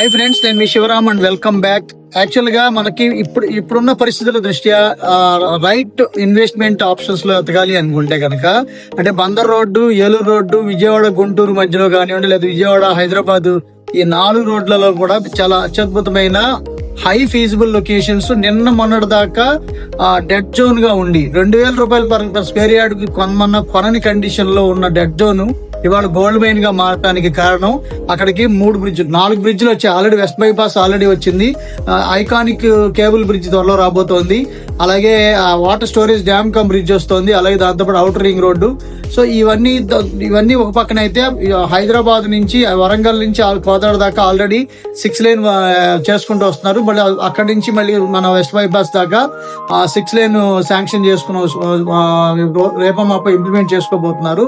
Hi friends, నేను మీ Sivaram and welcome back. Actual గా మనకి ఇప్పుడున్న పరిస్థితుల దృష్ట్యా రైట్ ఇన్వెస్ట్మెంట్ ఆప్షన్స్ లో ఎతకాలి అనుకుంటే కనుక, అంటే బందర్ రోడ్డు, ఏలూరు రోడ్డు, విజయవాడ గుంటూరు మధ్యలో కానివ్వండి, లేదా విజయవాడ హైదరాబాద్, ఈ 4 రోడ్లలో కూడా చాలా అత్యద్భుతమైన హై ఫీజిబుల్ లొకేషన్స్. నిన్న మొన్నటి దాకా డెడ్ జోన్ గా ఉండి 2,000 రూపాయలు పర్ స్క్వేర్ యార్డ్ కి కొనని కండిషన్ లో ఉన్న డెడ్ జోన్ ఇవాళ గోల్డ్ మైన్ గా మారడానికి కారణం అక్కడికి 4 బ్రిడ్జ్లు వచ్చాయి. ఆల్రెడీ వెస్ట్ బైపాస్ ఆల్రెడీ వచ్చింది, ఐకానిక్ కేబుల్ బ్రిడ్జ్ త్వరలో రాబోతోంది, అలాగే water storage dam come bridge వస్తుంది, అలాగే దాంతోపాటు అవుటర్ రింగ్ రోడ్డు. సో ఇవన్నీ ఒక పక్కన అయితే, హైదరాబాద్ నుంచి వరంగల్ నుంచి కోదాడ దాకా ఆల్రెడీ 6 లేన్ చేసుకుంటూ వస్తున్నారు. మళ్ళీ అక్కడి నుంచి మళ్ళీ మన వెస్ట్ బైపాస్ దాకా 6 లేన్ శాంక్షన్ చేసుకుని రేపో మాపో ఇంప్లిమెంట్ చేసుకోబోతున్నారు.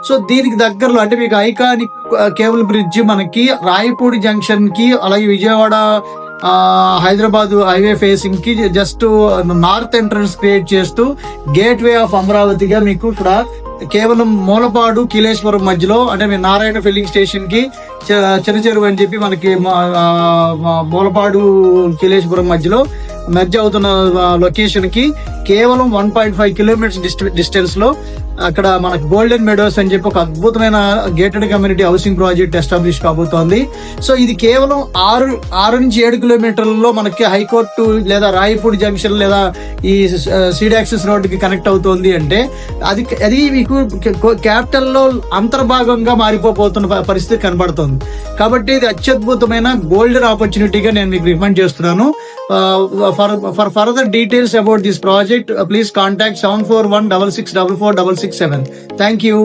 సో దీనికి దగ్గరలో అంటే మీకు ఐకానిక్ కేబుల్ బ్రిడ్జ్ మనకి రాయపూడి జంక్షన్ కి, అలాగే విజయవాడ హైదరాబాద్ హైవే ఫేసింగ్ కి జస్ట్ నార్త్ ఎంట్రన్స్ క్రియేట్ చేస్తూ గేట్ వే ఆఫ్ అమరావతిగా మీకు ఇక్కడ కేవలం మూలపాడు కీలేశ్వరం మధ్యలో, అంటే మీ నారాయణ ఫిల్లింగ్ స్టేషన్ కి చిన్న చెరువు అని చెప్పి మనకి మూలపాడు కీలేశ్వరం మధ్యలో మెర్జ్ అవుతున్న లొకేషన్ కి కేవలం 1.5 కిలోమీటర్స్ డిస్టెన్స్ లో అక్కడ మనకు గోల్డెన్ మెడోస్ అని చెప్పి ఒక అద్భుతమైన gated community housing project establish కాబోతోంది. సో ఇది కేవలం 6 నుంచి 7 కిలోమీటర్లలో మనకి హైకోర్టు లేదా రాయపూడి జంక్షన్ లేదా ఈ సీడ్ యాక్సెస్ రోడ్డుకి కనెక్ట్ అవుతోంది. అంటే అది మీకు క్యాపిటల్ లో అంతర్భాగంగా మారిపోతున్న పరిస్థితి కనబడుతుంది. కాబట్టి ఇది అత్యద్భుతమైన గోల్డెన్ ఆపర్చునిటీగా నేను మీకు రికమెండ్ చేస్తున్నాను. For further details about this project, please contact 741 6644 667. Thank you.